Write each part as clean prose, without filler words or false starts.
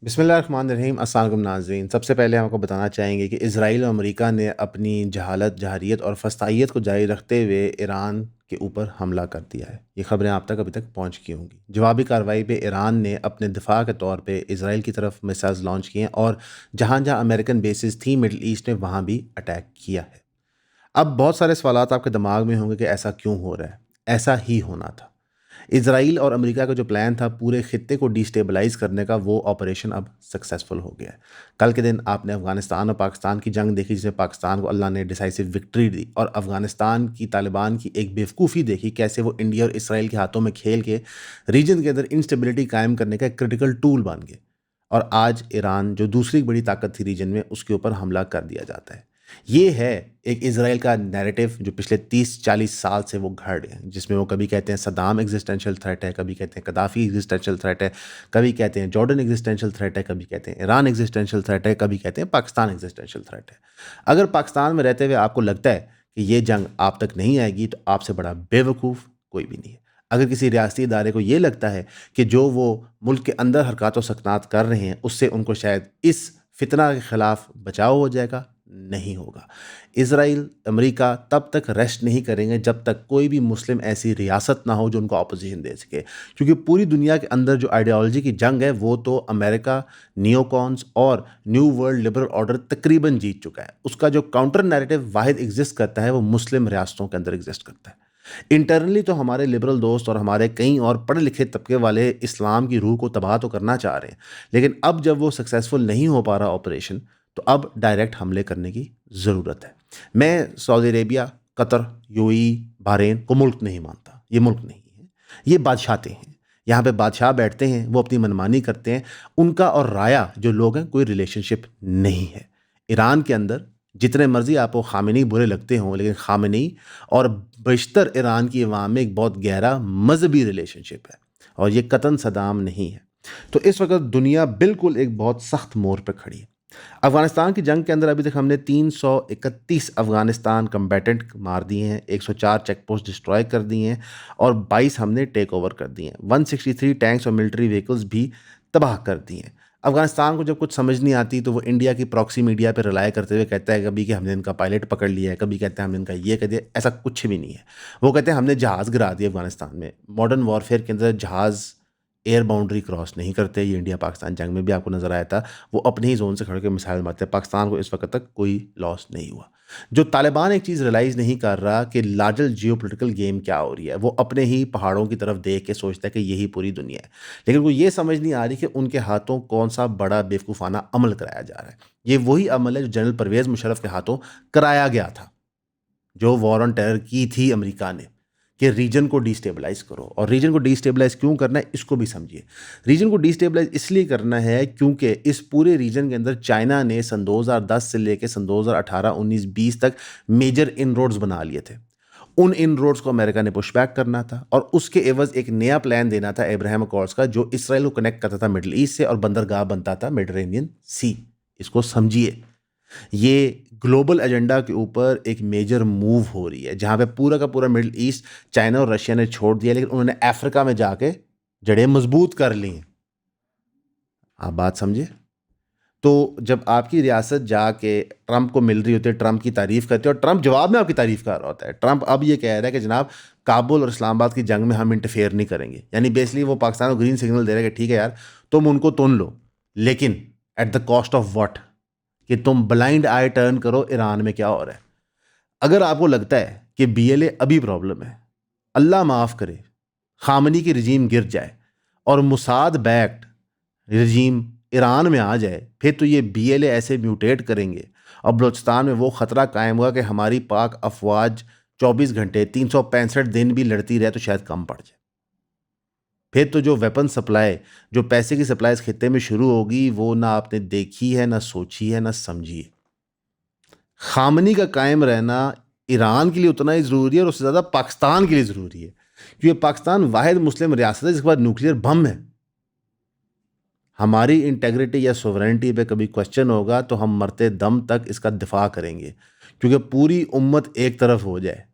बिस्मिल्लाहिर्रहमानिर्रहीम। अस्सलाम वालेकुम नाज़रीन। सबसे पहले हम आपको बताना चाहेंगे कि इज़राइल और अमेरिका ने अपनी जहालत, जहारियत और फस्तायत को जारी रखते हुए ईरान के ऊपर हमला कर दिया है। ये ख़बरें आप तक अभी तक पहुँच चुकी होंगी। जवाबी कार्रवाई पे ईरान ने अपने दिफ़ा के तौर पे इज़राइल की तरफ मिसाइल्स लॉन्च किए हैं और जहाँ-जहाँ अमेरिकन बेसेस थी मिडल ईस्ट में वहाँ भी अटैक किया है। अब बहुत सारे सवालात आपके दिमाग में होंगे कि ऐसा क्यों हो रहा है? ऐसा ही होना था। इज़राइल और अमेरिका का जो प्लान था पूरे खित्ते को डिस्टेबलाइज़ करने का, वो ऑपरेशन अब सक्सेसफुल हो गया है। कल के दिन आपने अफ़गानिस्तान और पाकिस्तान की जंग देखी, जिसमें पाकिस्तान को अल्लाह ने डिसाइसिव विक्ट्री दी और अफ़गानिस्तान की तालिबान की एक बेवकूफ़ी देखी, कैसे वो इंडिया और इसराइल के हाथों में खेल के रीजन के अंदर इंस्टेबिलिटी कायम करने का एक क्रिटिकल टूल बन गए। और आज ईरान, जो दूसरी बड़ी ताकत थी रीजन में, उसके ऊपर हमला कर दिया जाता है। ये है एक इज़राइल का नैरेटिव जो पिछले 30-40 साल से वो घड़ है, जिसमें वो कभी कहते हैं सद्दाम एग्जिस्टेंशियल थ्रेट है, कभी कहते हैं कदाफ़ी एग्जिस्टेंशियल थ्रेट है, कभी कहते हैं जॉर्डन एग्जिस्टेंशियल थ्रेट है, कभी कहते हैं ईरान एग्जिस्टेंशियल थ्रेट है, कभी कहते हैं पाकिस्तान एग्जिस्टेंशियल थ्रेट है। अगर पाकिस्तान में रहते हुए आपको लगता है कि ये जंग आप तक नहीं आएगी, तो आपसे बड़ा बेवकूफ़ कोई भी नहीं है। अगर किसी रियासती इदारे को ये लगता है कि जो वो मुल्क के अंदर हरकत व सकनात कर रहे हैं, उससे उनको शायद इस फितना के ख़िलाफ़ बचाव हो जाएगा, नहीं होगा। इज़राइल, अमेरिका तब तक रेस्ट नहीं करेंगे जब तक कोई भी मुस्लिम ऐसी रियासत ना हो जो उनको अपोज़िशन दे सके। क्योंकि पूरी दुनिया के अंदर जो आइडियोलॉजी की जंग है, वो तो अमेरिका, नियोकॉन्स और न्यू वर्ल्ड लिबरल ऑर्डर तकरीबन जीत चुका है। उसका जो काउंटर नैरेटिव वाहिद एग्ज़िस्ट करता है, वो मुस्लिम रियासतों के अंदर एग्ज़िस्ट करता है। इंटरनली तो हमारे लिबरल दोस्त और हमारे कई और पढ़े लिखे तबके वाले इस्लाम की रूह को तबाह तो करना चाह रहे हैं, लेकिन अब जब वो सक्सेसफुल नहीं हो पा रहा ऑपरेशन, तो अब डायरेक्ट हमले करने की ज़रूरत है। मैं Saudi Arabia, Qatar, UAE, Bahrain को मुल्क नहीं मानता। ये मुल्क नहीं है, ये बादशाहतें हैं। यहाँ पे बादशाह बैठते हैं, वो अपनी मनमानी करते हैं। उनका और राया जो लोग हैं, कोई रिलेशनशिप नहीं है। ईरान के अंदर जितने मर्जी आपको खामेनी बुरे लगते हों, लेकिन खामेनी और बेशतर ईरान की अवाम में एक बहुत गहरा मजहबी रिलेशनशिप है, और ये कतन सदाम नहीं है। तो इस वक्त दुनिया बिल्कुल एक बहुत सख्त मोड़ पर खड़ी है। अफगानिस्तान की जंग के अंदर अभी तक हमने 331 अफगानिस्तान कम्बैटेंट मार दिए हैं, 104 चेक पोस्ट डिस्ट्रॉय कर दिए हैं और 22 हमने टेक ओवर कर दिए हैं। 163 टैंक्स और मिलिट्री व्हीकल्स भी तबाह कर दिए हैं। अफगानिस्तान को जब कुछ समझ नहीं आती, तो वो इंडिया की प्रॉक्सी मीडिया पर रिलाय करते हुए कहता है कभी कि हमने इनका पायलट पकड़ लिया है, कभी कहते हैं हमने इनका ये कर दिया। ऐसा कुछ भी नहीं है। वो कहते हैं हमने जहाज़ गिरा दिए अफगानिस्तान में। मॉडर्न वॉरफेयर के अंदर जहाज़ एयर बाउंड्री क्रॉस नहीं करते। ये इंडिया पाकिस्तान जंग में भी आपको नजर आया था। वो अपने ही जोन से खड़ के मिसाइल मारते हैं। पाकिस्तान को इस वक्त तक कोई लॉस नहीं हुआ। जो तालिबान एक चीज़ रियलाइज़ नहीं कर रहा कि लार्जर जियोपॉलिटिकल गेम क्या हो रही है, वो अपने ही पहाड़ों की तरफ देख के सोचता है कि यही पूरी दुनिया है। लेकिन वो ये समझ नहीं आ रही कि उनके हाथों कौन सा बड़ा बेवकूफ़ाना अमल कराया जा रहा है। ये वही अमल है जो जनरल परवेज़ मुशर्रफ के हाथों कराया गया था, जो वॉर ऑन टेरर की थी अमेरिका ने, कि रीजन को डिस्टेबलाइज करो। और रीजन को डिस्टेबलाइज क्यों करना है, इसको भी समझिए। रीजन को डिस्टेबलाइज इसलिए करना है क्योंकि इस पूरे रीजन के अंदर चाइना ने सन 2010 से लेकर सन 2018, 19, 20 तक मेजर इनरोड्स बना लिए थे। उन इनरोड्स को अमेरिका ने पुशबैक करना था और उसके एवज एक नया प्लान देना था अब्राहम अकॉर्ड्स का, जो इसराइल को कनेक्ट करता था मिडल ईस्ट से और बंदरगाह बनता था मेडिटेरेनियन सी। इसको समझिए। ये ग्लोबल एजेंडा के ऊपर एक मेजर मूव हो रही है, जहाँ पे पूरा का पूरा मिडल ईस्ट चाइना और रशिया ने छोड़ दिया, लेकिन उन्होंने अफ्रीका में जाके जड़ें मजबूत कर ली हैं। आप बात समझे। तो जब आपकी रियासत जाके ट्रंप को मिल रही होती है, ट्रंप की तारीफ करते हैं और ट्रंप जवाब में आपकी तारीफ कर रहा होता है। ट्रंप अब ये कह रहा है कि जनाब, काबुल और इस्लामाबाद की जंग में हम इंटरफेयर नहीं करेंगे। यानी बेसिकली वो पाकिस्तान को ग्रीन सिग्नल दे रहा है कि ठीक है यार, तुम उनको तुन लो, लेकिन at the cost of what, कि तुम ब्लाइंड आई टर्न करो ईरान में क्या हो रहा है। अगर आपको लगता है कि बीएलए अभी प्रॉब्लम है, अल्लाह माफ़ करे, खामनी की रजीम गिर जाए और मुसाद बैक्ड रजीम ईरान में आ जाए, फिर तो ये बीएलए ऐसे म्यूटेट करेंगे और बलूचिस्तान में वो ख़तरा कायम हुआ कि हमारी पाक अफवाज 24 घंटे 365 दिन भी लड़ती रहे तो शायद कम पड़ जाए। फिर तो जो वेपन सप्लाई, जो पैसे की सप्लाई इस खित्ते में शुरू होगी, वो ना आपने देखी है, ना सोची है, ना समझी है। खामनी का कायम रहना ईरान के लिए उतना ही ज़रूरी है और उससे ज़्यादा पाकिस्तान के लिए ज़रूरी है, क्योंकि पाकिस्तान वाहिद मुस्लिम रियासत है जिसके पास न्यूक्लियर बम है। हमारी इंटेग्रिटी या सोवरेनिटी पे कभी क्वेश्चन होगा तो हम मरते दम तक इसका दिफा करेंगे, क्योंकि पूरी उम्मत एक तरफ हो जाए।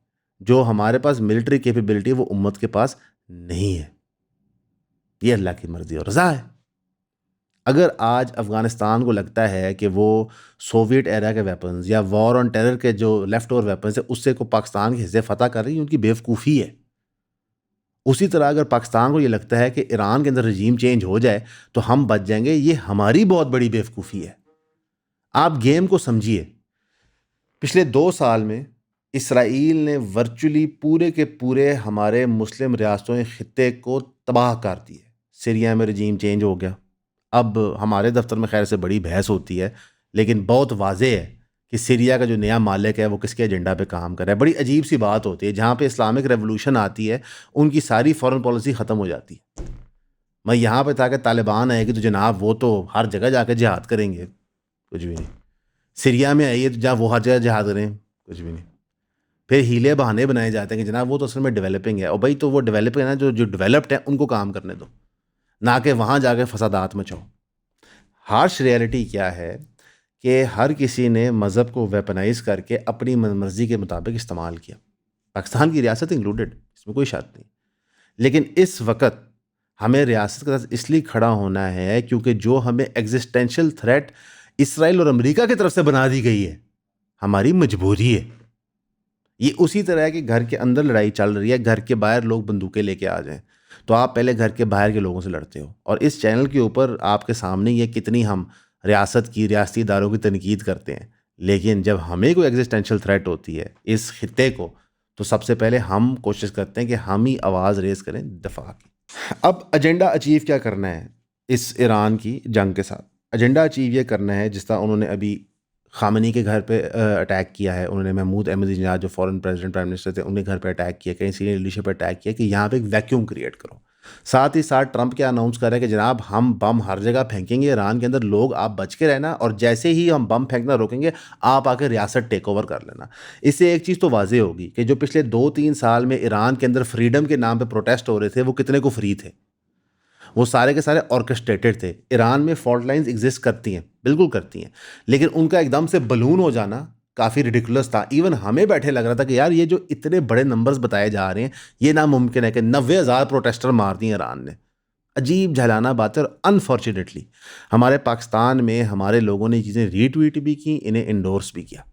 जो हमारे पास मिलिट्री कैपेबिलिटी है वो उम्मत के पास नहीं है। ये अल्लाह की मर्ज़ी और रज़ा है। अगर आज अफ़गानिस्तान को लगता है कि वो सोवियत एरा के वेपन्स या वॉर ऑन टेरर के जो लेफ़्ट ओवर वेपन्स है उससे को पाकिस्तान के हिस्से फ़तह कर रही है, उनकी बेवकूफ़ी है। उसी तरह अगर पाकिस्तान को ये लगता है कि ईरान के अंदर रजीम चेंज हो जाए तो हम बच जाएंगे, ये हमारी बहुत बड़ी बेवकूफ़ी है। आप गेम को समझिए। पिछले 2 साल में इसराइल ने वर्चुअली पूरे के पूरे हमारे मुस्लिम रियासतों खित्ते को तबाह कर दिए। सीरिया में रजीम चेंज हो गया। अब हमारे दफ्तर में खैर से बड़ी बहस होती है, लेकिन बहुत वाज़ेह है कि सीरिया का जो नया मालिक है वो किसके एजेंडा पे काम कर रहा है। बड़ी अजीब सी बात होती है, जहाँ पे इस्लामिक रेवोल्यूशन आती है उनकी सारी फॉरेन पॉलिसी ख़त्म हो जाती है। मैं यहाँ पे था कि तालिबान आएगी तो जनाब वो तो हर जगह जाके जिहाद करेंगे, कुछ भी नहीं। सीरिया में आई है तो जहाँ वो हर जगह जिहाद करें, कुछ भी नहीं। फिर हीले बहाने बनाए जाते हैं कि जनाब वो तो असल में डेवलपिंग है। और भाई तो वो डेवलपिंग है ना, जो जो डेवलप्ड है उनको काम करने दो, ना कि वहाँ जाके फसादात मचाओ। हार्श रियलिटी क्या है कि हर किसी ने मज़हब को वेपनाइज करके अपनी मनमर्जी के मुताबिक इस्तेमाल किया, पाकिस्तान की रियासत इंक्लूडेड, इसमें कोई शक नहीं। लेकिन इस वक्त हमें रियासत के साथ इसलिए खड़ा होना है क्योंकि जो हमें एग्जिस्टेंशियल थ्रेट इसराइल और अमेरिका की तरफ से बना दी गई है, हमारी मजबूरी है। ये उसी तरह है कि घर के अंदर लड़ाई चल रही है, घर के बाहर लोग बंदूकें लेके आ जाएं, तो आप पहले घर के बाहर के लोगों से लड़ते हो। और इस चैनल के ऊपर आपके सामने ये कितनी हम रियासत की, रियासती इदारों की तनकीद करते हैं, लेकिन जब हमें कोई एग्जिस्टेंशियल थ्रेट होती है इस खित्ते को, तो सबसे पहले हम कोशिश करते हैं कि हम ही आवाज़ रेज़ करें दफा की। अब एजेंडा अचीव क्या करना है इस ईरान की जंग के साथ? एजेंडा अचीव ये करना है जिस तरह उन्होंने अभी खामनी के घर पे अटैक किया है, उन्होंने महमूद अहमदीनेजाद जो फॉरेन प्रेसिडेंट प्राइम मिनिस्टर थे उनके घर पे अटैक किया, कहीं सीनियर लीडरशिप पे अटैक किया कि यहाँ पे एक वैक्यूम क्रिएट करो। साथ ही साथ ट्रंप क्या अनाउंस कर रहे हैं कि जनाब हम बम हर जगह फेंकेंगे ईरान के अंदर, लोग आप बच के रहना, और जैसे ही हम बम फेंकना रोकेंगे आप आके रियासत टेक ओवर कर लेना। इससे एक चीज़ तो वाज़ेह होगी कि जो पिछले 2-3 साल में ईरान के अंदर फ्रीडम के नाम पर प्रोटेस्ट हो रहे थे वो कितने को फ्री थे। वो सारे के सारे ऑर्केस्ट्रेटेड थे। ईरान में फॉल्ट लाइंस एग्जिस्ट करती हैं, बिल्कुल करती हैं, लेकिन उनका एकदम से बलून हो जाना काफ़ी रिडिकुलस था। इवन हमें बैठे लग रहा था कि यार ये जो इतने बड़े नंबर्स बताए जा रहे हैं ये नामुमकिन है कि 90,000 प्रोटेस्टर मार दिए ईरान ने। अजीब झलाना बात है। और अनफॉर्चुनेटली हमारे पाकिस्तान में हमारे लोगों ने चीज़ें रीट्वीट भी की, इन्हें इंडोर्स भी किया।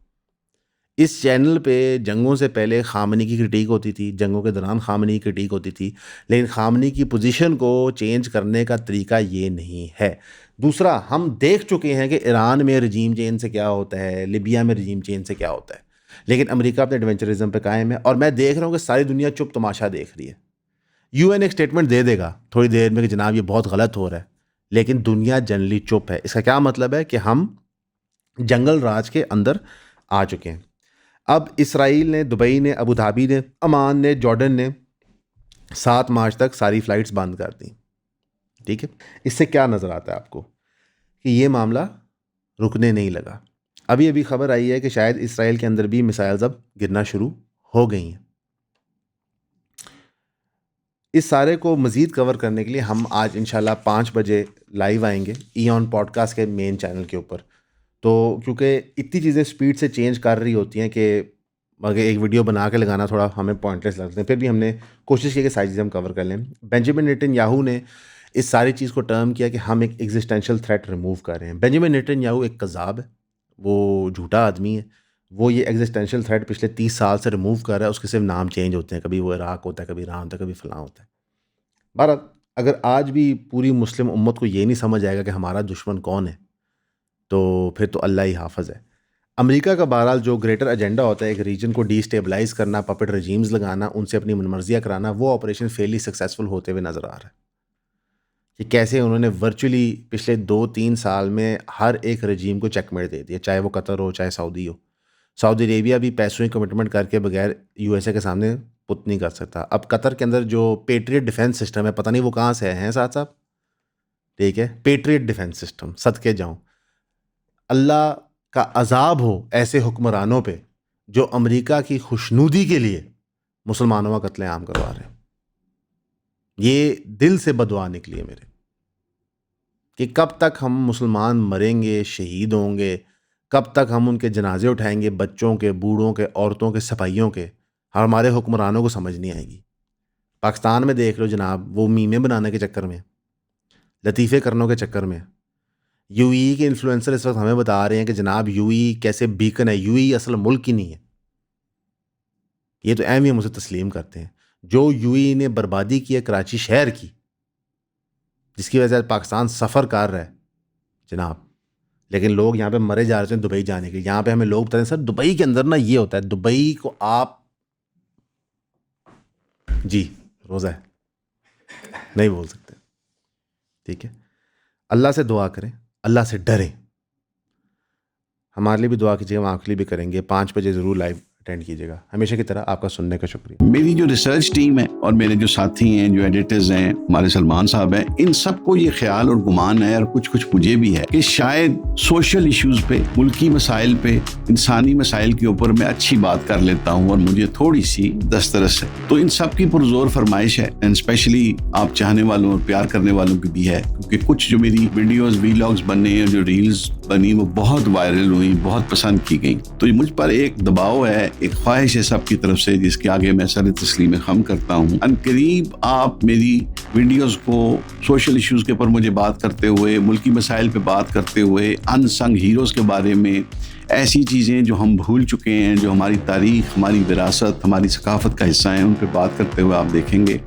इस चैनल पे जंगों से पहले ख़ामनी की क्रिटिक होती थी, जंगों के दौरान ख़ामनी की क्रिटिक होती थी, लेकिन ख़ामनी की पोजीशन को चेंज करने का तरीका ये नहीं है। दूसरा, हम देख चुके हैं कि ईरान में रजीम चेंज से क्या होता है, लिबिया में रजीम चेंज से क्या होता है, लेकिन अमेरिका अपने एडवेंचरिज्म पे कायम है। और मैं देख रहा हूँ कि सारी दुनिया चुप तमाशा देख रही है। यूएन एक स्टेटमेंट दे देगा थोड़ी देर में कि जनाब ये बहुत गलत हो रहा है, लेकिन दुनिया जनरली चुप है। इसका क्या मतलब है कि हम जंगल राज के अंदर आ चुके हैं। अब इसराइल ने, दुबई ने, अबू धाबी ने, अमान ने, जॉर्डन ने 7 मार्च तक सारी फ़्लाइट्स बंद कर दी। ठीक है, इससे क्या नज़र आता है आपको कि ये मामला रुकने नहीं लगा। अभी अभी खबर आई है कि शायद इसराइल के अंदर भी मिसाइल्स अब गिरना शुरू हो गई हैं। इस सारे को मज़ीद कवर करने के लिए हम आज इंशाल्लाह 5 बजे लाइव आएंगे ईऑन पॉडकास्ट के मेन चैनल के ऊपर। तो क्योंकि इतनी चीज़ें स्पीड से चेंज कर रही होती हैं कि अगर एक वीडियो बना के लगाना थोड़ा हमें पॉइंटलेस लगता है, फिर भी हमने कोशिश की कि सारी चीज़ें हम कवर कर लें। बेंजामिन नेतन्याहू ने इस सारी चीज़ को टर्म किया कि हम एक एग्जिस्टेंशियल थ्रेट रिमूव कर रहे हैं। बेंजामिन नेतन्याहू एक कज़ाब है, वो झूठा आदमी है। वो ये एग्जिस्टेंशियल थ्रेट पिछले 30 साल से रिमूव कर रहा है। उसके सिर्फ नाम चेंज होते हैं, कभी वो इराक होता है, कभी ईरान होता है, कभी फ़लाँ होता है। भारत, अगर आज भी पूरी मुस्लिम उम्मत को ये नहीं समझ आएगा कि हमारा दुश्मन कौन है, तो फिर तो अल्लाह ही हाफ़िज़ है। अमेरिका का बहरहाल जो ग्रेटर एजेंडा होता है एक रीजन को डीस्टेबलाइज़ करना, पपेट रजीम्स लगाना, उनसे अपनी मनमर्जियाँ कराना, वो ऑपरेशन फेयरली सक्सेसफुल होते हुए नज़र आ रहा है कि कैसे उन्होंने वर्चुअली पिछले 2-3 साल में हर एक रजीम को चेकमेट दे दिया, चाहे वो कतर हो, चाहे सऊदी हो। सऊदी अरेबिया भी पैसों की कमिटमेंट करके बगैर यूएसए के सामने पुत नहीं कर सकता। अब कतर के अंदर जो पेट्रियट डिफेंस सिस्टम है, पता नहीं वो कहाँ से हैं साहब साहब, ठीक है, पेट्रियट डिफेंस सिस्टम, सदके जाऊँ। अल्लाह का अजाब हो ऐसे हुक्मरानों पे जो अमेरिका की खुशनुदी के लिए मुसलमानों का कत्लेआम करवा रहे हैं। ये दिल से बदुआ निकली है मेरे कि कब तक हम मुसलमान मरेंगे, शहीद होंगे, कब तक हम उनके जनाजे उठाएंगे, बच्चों के, बूढ़ों के, औरतों के, सिपाहियों के। हमारे हुक्मरानों को समझ नहीं आएगी। पाकिस्तान में देख लो जनाब, वो मीमें बनाने के चक्कर में, लतीफ़े करने के चक्कर में यूएई के इन्फ्लुएंसर इस वक्त हमें बता रहे हैं कि जनाब यूएई कैसे बीकन है, यूएई असल मुल्क ही नहीं है। ये तो अहम ही हम उसे तस्लीम करते हैं। जो यूएई ने बर्बादी की है कराची शहर की, जिसकी वजह से पाकिस्तान सफ़र कर रहा है जनाब, लेकिन लोग यहाँ पे मरे जा रहे हैं दुबई जाने के। यहाँ पे हमें लोग बताते हैं सर दुबई के अंदर ना ये होता है, दुबई को आप जी रोज़ा है नहीं बोल सकते, ठीक है। अल्लाह से दुआ करें, अल्लाह से डरें। हमारे लिए भी दुआ कीजिएगा, हम आपके लिए भी करेंगे। 5 बजे ज़रूर लाइव अटेंड कीजिएगा। हमेशा की तरह आपका सुनने का शुक्रिया। मेरी जो रिसर्च टीम है और मेरे जो साथी हैं, जो एडिटर्स हैं, हमारे सलमान साहब हैं, इन सबको ये ख्याल और गुमान है, और कुछ कुछ मुझे भी है, कि शायद सोशल इश्यूज पे, मुल्की मसाइल पे, इंसानी मसाइल के ऊपर मैं अच्छी बात कर लेता हूँ और मुझे थोड़ी सी दस्तरस है। तो इन सब की पुरजोर फरमाइश है, एंड स्पेशली आप चाहने वालों और प्यार करने वालों की भी है, क्योंकि कुछ जो मेरी वीडियोस वीलॉग्स बने और जो रील्स बनी वो बहुत वायरल हुई, बहुत पसंद की गई। तो मुझ पर एक दबाव है, एक ख्वाहिश है सब की तरफ से, जिसके आगे मैं सर तस्लीम खम करता हूँ। अनकरीब आप मेरी वीडियोस को सोशल इश्यूज के ऊपर मुझे बात करते हुए, मुल्की मसाइल पे बात करते हुए, अनसंग हीरोज के बारे में, ऐसी चीज़ें जो हम भूल चुके हैं, जो हमारी तारीख, हमारी विरासत, हमारी सकाफत का हिस्सा हैं, उन पर बात करते हुए आप देखेंगे।